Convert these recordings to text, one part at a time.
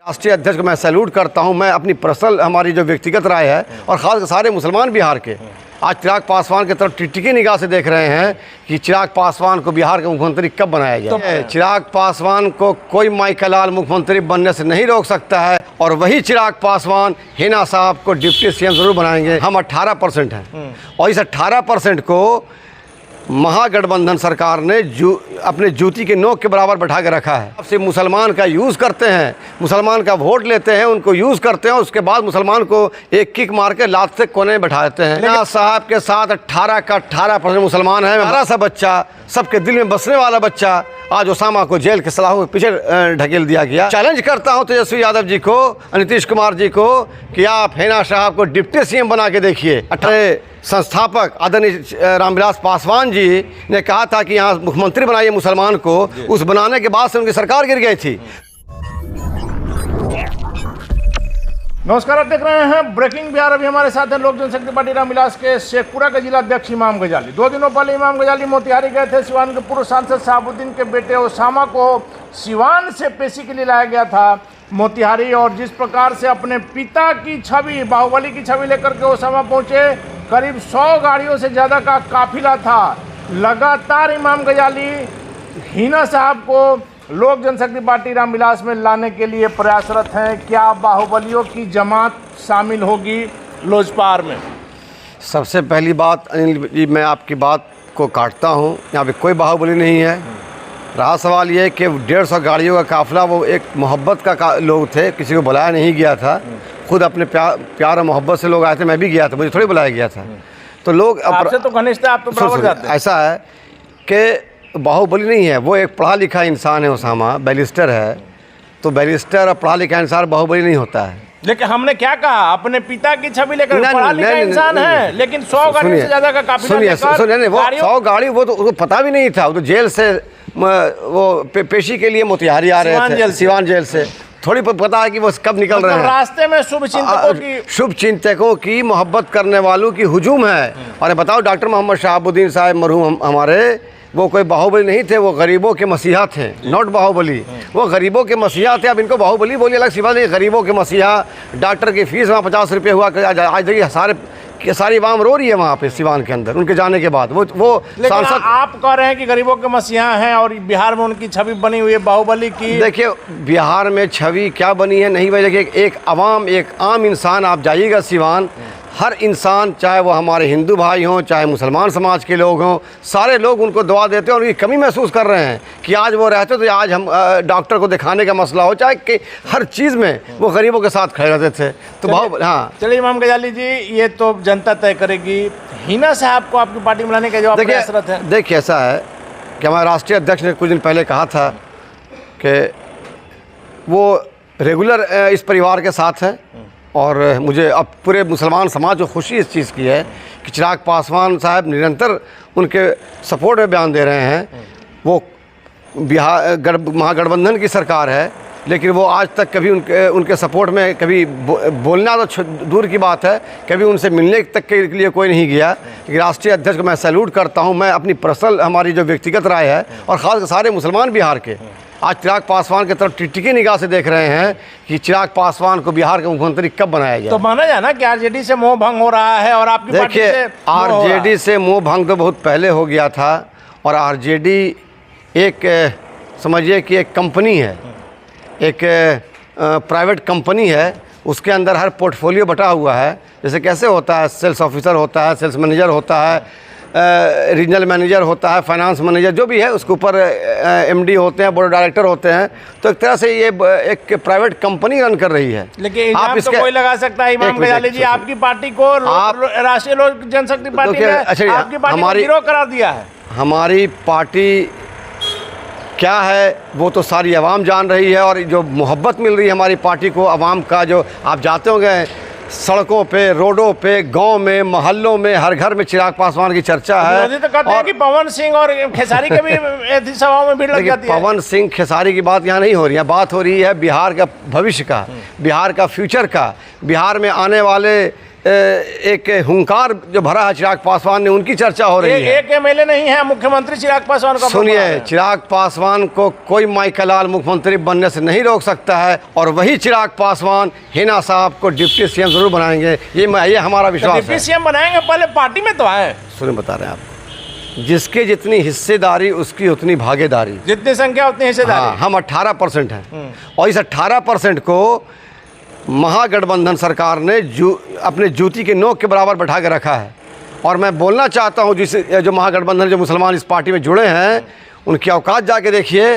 राष्ट्रीय अध्यक्ष को मैं सैल्यूट करता हूं। मैं अपनी पर्सनल हमारी जो व्यक्तिगत राय है और ख़ास सारे मुसलमान बिहार के आज चिराग पासवान की तरफ टिकटिकी निगाह से देख रहे हैं कि चिराग पासवान को बिहार का मुख्यमंत्री कब बनाया जाए। चिराग पासवान को कोई माइकलाल मुख्यमंत्री बनने से नहीं रोक सकता है और वही चिराग पासवान हिना साहब को डिप्टी सीएम जरूर बनाएंगे। हम 18% हैं और इस 18% को महागठबंधन सरकार ने अपने जूती के नोक के बराबर बैठा के रखा है। आपसे मुसलमान का यूज़ करते हैं, मुसलमान का वोट लेते हैं, उनको यूज़ करते हैं, उसके बाद मुसलमान को एक किक मार के लात से कोने में बैठा देते हैं। हिना साहब के साथ 18 का 18% मुसलमान है। हमारा सा बच्चा, सबके दिल में बसने वाला बच्चा, आज ओसामा को जेल के सलाखों के पीछे ढकेल दिया गया। चैलेंज करता हूं तेजस्वी यादव जी को, नीतीश कुमार जी को कि आप हिना साहब को डिप्टी सीएम बना के देखिए। संस्थापक आदरणीय रामविलास पासवान जी ने कहा था कि यहाँ मुख्यमंत्री बनाइए मुसलमान को, उस बनाने के बाद से उनकी सरकार गिर गई थी। नमस्कार, आप देख रहे हैं ब्रेकिंग बिहार। अभी हमारे साथ हैं लोक जनशक्ति पार्टी रामविलास के शेखपुरा के जिला अध्यक्ष इमाम गजाली। 2 दिनों पहले इमाम गजाली मोतिहारी गए थे। सिवान के पूर्व सांसद शहाबुद्दीन के बेटे ओसामा को सिवान से पेशी के लिए लाया गया था मोतिहारी, और जिस प्रकार से अपने पिता की छवि, बाहुबली की छवि लेकर के ओसामा पहुंचे, करीब 100 गाड़ियों से ज़्यादा का काफिला था। लगातार इमाम गजाली हिना साहब को लोक जनशक्ति पार्टी रामविलास में लाने के लिए प्रयासरत हैं। क्या बाहुबलियों की जमात शामिल होगी लोजपार में? सबसे पहली बात अनिल जी, मैं आपकी बात को काटता हूं, यहाँ पे कोई बाहुबली नहीं है। रहा सवाल ये कि 150 गाड़ियों का काफिला, वो एक मोहब्बत का लोग थे, किसी को बुलाया नहीं गया था। खुद अपने प्यार और मोहब्बत से लोग आए थे, मैं भी गया था, मुझे थोड़ी बुलाया गया था। तो लोग आपसे तो घनिष्ठ, आप तो बराबर जाते हैं। ऐसा है कि बाहुबली नहीं है, वो एक पढ़ा लिखा इंसान है। ओसामा बैरिस्टर है, तो बैरिस्टर और पढ़ा लिखा इंसान बाहुबली नहीं होता है। लेकिन हमने क्या कहा, अपने पिता की छवि लेकर पढ़ा लिखा इंसान है, लेकिन 100 गाड़ियों से ज्यादा का काफिला लेकर वो 100 गाड़ी, वो तो पता भी नहीं था। वो तो जेल से वो पेशी के लिए मोतिहारी आ रहे थे, सिवान जेल से। थोड़ी पता है कि वो कब निकल रहे हैं। रास्ते में शुभ चिंतकों की मोहब्बत करने वालों की हुजूम है। और बताओ, डॉक्टर मोहम्मद शहाबुद्दीन साहब मरहूम हमारे, वो कोई बाहुबली नहीं थे, वो गरीबों के मसीहा थे, नॉट बाहुबली। वो गरीबों के मसीहा थे। अब इनको बाहुबली बोलिए अलग सी बात नहीं, गरीबों के मसीहा। डॉक्टर की फीस वहाँ 50 रुपये हुआ, आज देखिए सारी आवाम रो रही है वहाँ पे सिवान के अंदर उनके जाने के बाद। वो सांसद, आप कह रहे हैं कि गरीबों के मसीहा हैं और बिहार में उनकी छवि बनी हुई है बाहुबली की। देखिए बिहार में छवि क्या बनी है नहीं भाई। देखिए एक आम इंसान, आप जाइएगा सिवान, हर इंसान, चाहे वो हमारे हिंदू भाई हों, चाहे मुसलमान समाज के लोग हों, सारे लोग उनको दुआ देते हैं और उनकी कमी महसूस कर रहे हैं कि आज वो रहते तो आज हम डॉक्टर को दिखाने का मसला हो, चाहे कि हर चीज़ में वो गरीबों के साथ खड़े रहते थे। तो हाँ, चलिए इमाम गजाली जी, ये तो जनता तय करेगी। हिना साहब को आपकी पार्टी में लाने का जवाब प्रयासरत है। देखिए ऐसा है कि हमारे राष्ट्रीय अध्यक्ष ने कुछ दिन पहले कहा था कि वो रेगुलर इस परिवार के साथ हैं, और मुझे अब पूरे मुसलमान समाज को खुशी इस चीज़ की है कि चिराग पासवान साहब निरंतर उनके सपोर्ट में बयान दे रहे हैं। वो बिहार महागठबंधन की सरकार है, लेकिन वो आज तक कभी उनके सपोर्ट में कभी बोलना तो दूर की बात है, कभी उनसे मिलने तक के लिए कोई नहीं गया। लेकिन राष्ट्रीय अध्यक्ष को मैं सैल्यूट करता हूँ। मैं अपनी पर्सनल हमारी जो व्यक्तिगत राय है और ख़ास सारे मुसलमान बिहार के आज चिराग पासवान की तरफ टिकटिकी निगाह से देख रहे हैं कि चिराग पासवान को बिहार का मुख्यमंत्री कब बनाया जाए। तो माना जाए ना कि आरजेडी से मोह भंग हो रहा है और आपकी पार्टी से आरजेडी से मोह भंग तो बहुत पहले हो गया था। और आरजेडी एक समझिए कि एक कंपनी है, एक प्राइवेट कंपनी है, उसके अंदर हर पोर्टफोलियो बटा हुआ है। जैसे कैसे होता है, सेल्स ऑफिसर होता है, सेल्स मैनेजर होता है, रीजनल मैनेजर होता है, फाइनेंस मैनेजर, जो भी है उसके ऊपर एमडी होते हैं, बोर्ड डायरेक्टर होते हैं। तो एक तरह से ये एक प्राइवेट कंपनी रन कर रही है। लेकिन आप इसके, तो कोई लगा सकता है इमाम गजाली जी, आपकी पार्टी को राष्ट्रीय लोक जनशक्ति पार्टी ने आपकी पार्टी को गिरोह करार दिया है। हमारी पार्टी क्या है वो तो सारी आवाम जान रही है, और जो मोहब्बत मिल रही है हमारी पार्टी को आवाम का, जो आप जाते होंगे सड़कों पे, रोडों पे, गांव में, मोहल्लों में, हर घर में चिराग पासवान की चर्चा है। तो कहते हैं कि पवन सिंह और खेसारी के भी सभाओं में भीड़ लग जाती है। पवन सिंह खेसारी की बात यहाँ नहीं हो रही है, बात हो रही है बिहार का भविष्य का, बिहार का फ्यूचर का, बिहार में आने वाले एक हुंकार जो भरा है चिराग पासवान ने, उनकी चर्चा हो रही है। एक एमएलए नहीं है मुख्यमंत्री चिराग पासवान का। सुनिए, चिराग पासवान को कोई माइकलाल मुख्यमंत्री बनने से नहीं रोक सकता है, और वही चिराग पासवान हिना साहब को डिप्टी सीएम जरूर बनाएंगे, ये हमारा विश्वास है। डिप्टी सीएम बनाएंगे, पहले पार्टी में तो आए। सुनिए, बता रहे हैं आपको, जिसके जितनी हिस्सेदारी उसकी उतनी भागीदारी, जितनी संख्या उतनी हिस्सेदारी। हाँ, हम 18% हैं, और इस 18% को महागठबंधन सरकार ने अपने जूती के नोक के बराबर बैठा के रखा है। और मैं बोलना चाहता हूँ, जो महागठबंधन, जो मुसलमान इस पार्टी में जुड़े हैं, उनकी औकात जाके देखिए।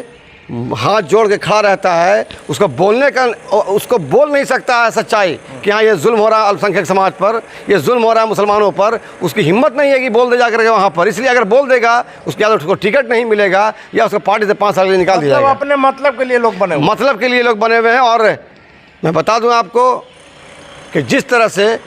हाथ जोड़ के खड़ा रहता है, उसको बोल नहीं सकता है सच्चाई कि हाँ ये जुल्म हो रहा है अल्पसंख्यक समाज पर, ये जुल्म हो रहा है मुसलमानों पर। उसकी हिम्मत नहीं है कि बोल दे जाकर के वहाँ पर। इसलिए अगर बोल देगा, उसके बाद उसको टिकट नहीं मिलेगा, या उसको पार्टी से 5 साल के लिए निकाल दिया जाएगा। अपने मतलब के लिए लोग बने हुए, मतलब के लिए लोग बने हुए हैं। और मैं बता दूं आपको कि जिस तरह से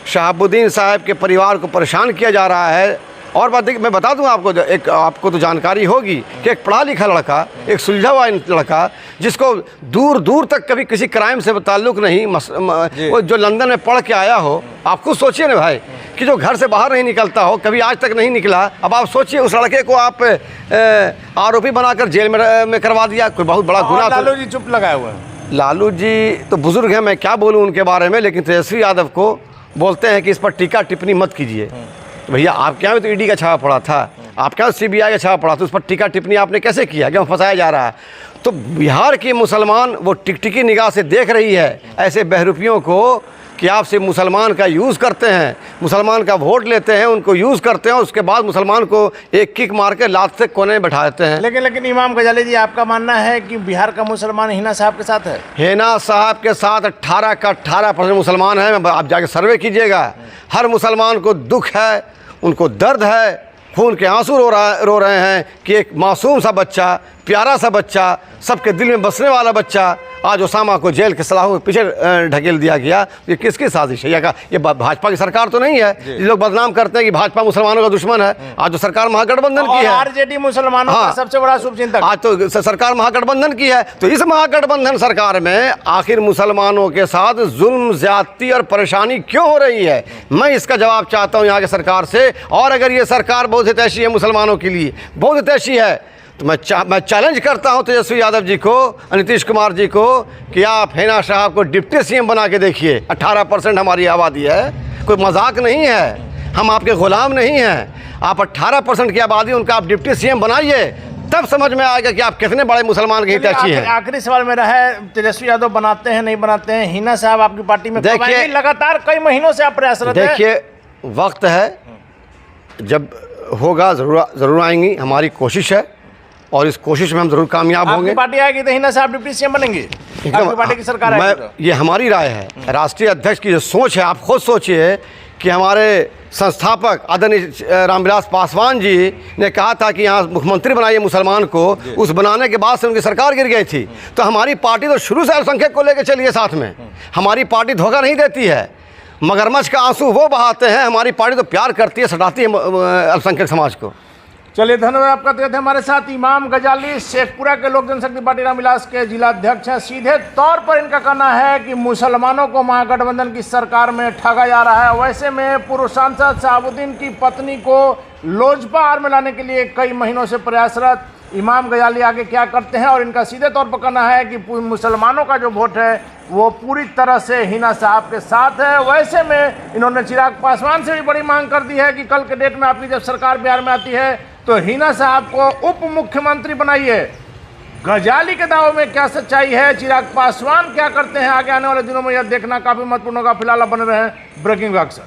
शहाबुद्दीन साहब के परिवार को परेशान किया जा रहा है, और बात देखिए, मैं बता दूं आपको, आपको तो जानकारी होगी कि एक पढ़ा लिखा लड़का, एक सुलझा हुआ लड़का, जिसको दूर दूर तक कभी किसी क्राइम से ताल्लुक़ नहीं, वो जो लंदन में पढ़ के आया हो। आप खुद सोचिए ना भाई, कि जो घर से बाहर नहीं निकलता हो, कभी आज तक नहीं निकला। अब आप सोचिए, उस लड़के को आप आरोपी बनाकर जेल में करवा दिया। कोई बहुत बड़ा गुनाह। लालू जी चुप लगाए हुए हैं। लालू जी तो बुजुर्ग हैं, मैं क्या बोलूं उनके बारे में, लेकिन तेजस्वी यादव को बोलते हैं कि इस पर टीका टिप्पणी मत कीजिए। तो भैया, आपके यहाँ भी तो ईडी का छापा पड़ा था, आपके यहाँ सीबीआई का छापा पड़ा था, उस पर टीका टिप्पणी आपने कैसे किया? क्यों फंसाया जा रहा है? तो बिहार के मुसलमान वो टिकटिकी निगाह से देख रही है ऐसे बहरूपियों को, कि आपसे मुसलमान का यूज़ करते हैं, मुसलमान का वोट लेते हैं, उनको यूज़ करते हैं, और उसके बाद मुसलमान को एक किक मार के लात से कोने में बैठा देते हैं। लेकिन इमाम गजाली जी, आपका मानना है कि बिहार का मुसलमान हिना साहब के साथ है? हिना साहब के साथ 18 का 18% मुसलमान हैं। आप जाके सर्वे कीजिएगा, हर मुसलमान को दुख है, उनको दर्द है, खून के आंसू रो रहे हैं कि एक मासूम सा बच्चा, प्यारा सा बच्चा, सबके दिल में बसने वाला बच्चा, आज ओसामा को जेल के सलाखों के पीछे ढकेल दिया गया। ये किसकी साजिश है? ये भाजपा की सरकार तो नहीं है। ये लोग बदनाम करते हैं कि भाजपा मुसलमानों का दुश्मन है। आज तो सरकार महागठबंधन की है, आरजेडी मुसलमानों का सबसे बड़ा शुभचिंतक। आज तो सरकार महागठबंधन की है। तो इस महागठबंधन सरकार में आखिर मुसलमानों के साथ जुल्म, ज्यादती और परेशानी क्यों हो रही है? मैं इसका जवाब चाहता हूँ यहाँ की सरकार से। और अगर ये सरकार बहुत हितैषी है मुसलमानों के लिए, बहुत हितैषी है, तो मैं चैलेंज करता हूं तेजस्वी यादव जी को, नीतीश कुमार जी को, कि आप हिना साहब को डिप्टी सीएम बना के देखिए। 18% हमारी आबादी है, कोई मजाक नहीं है, हम आपके गुलाम नहीं हैं। आप 18% की आबादी, उनका आप डिप्टी सीएम बनाइए, तब समझ में आएगा कि आप कितने बड़े मुसलमान के हितैषी हैं। आखिरी सवाल मेरा है, तेजस्वी यादव बनाते हैं नहीं बनाते हैं? हिना साहब आपकी पार्टी में देखिए, लगातार कई महीनों से आप प्रयासरत हैं। देखिए, वक्त है, जब होगा जरूर आएंगी। हमारी कोशिश है, और इस कोशिश में हम जरूर कामयाब होंगे। आपकी पार्टी आएगी तो हिना साहब डिप्टी सीएम बनेंगे? आपकी पार्टी की सरकार आएगी तो? ये हमारी राय है, राष्ट्रीय अध्यक्ष की जो सोच है। आप खुद सोचिए कि हमारे संस्थापक आदरणीय रामविलास पासवान जी ने कहा था कि यहाँ मुख्यमंत्री बनाइए मुसलमान को। उस बनाने के बाद से उनकी सरकार गिर गई थी। तो हमारी पार्टी तो शुरू से अल्पसंख्यक को लेकर चलिए साथ में। हमारी पार्टी धोखा नहीं देती है, मगरमच्छ का आंसू वो बहाते हैं। हमारी पार्टी तो प्यार करती है, सटाती है अल्पसंख्यक समाज को। चलिए, धन्यवाद आपका। थे हमारे साथ इमाम गजाली, शेखपुरा के लोक जनशक्ति पार्टी रामविलास के जिला अध्यक्ष हैं। सीधे तौर पर इनका कहना है कि मुसलमानों को महागठबंधन की सरकार में ठगा जा रहा है। वैसे में पूर्व सांसद शहाबुद्दीन की पत्नी को लोजपा आर में लाने के लिए कई महीनों से प्रयासरत इमाम गजाली आगे क्या करते हैं, और इनका सीधे तौर पर कहना है कि मुसलमानों का जो वोट है वो पूरी तरह से हिना साहब के साथ है। वैसे में इन्होंने चिराग पासवान से भी बड़ी मांग कर दी है कि कल के डेट में आपकी जब सरकार बिहार में आती है तो हिना साहब को उप मुख्यमंत्री बनाइए। गजाली के दावों में क्या सच्चाई है, चिराग पासवान क्या करते हैं, आगे आने वाले दिनों में यह देखना काफी महत्वपूर्ण होगा। फिलहाल बने रहे ब्रेकिंग अक्सर।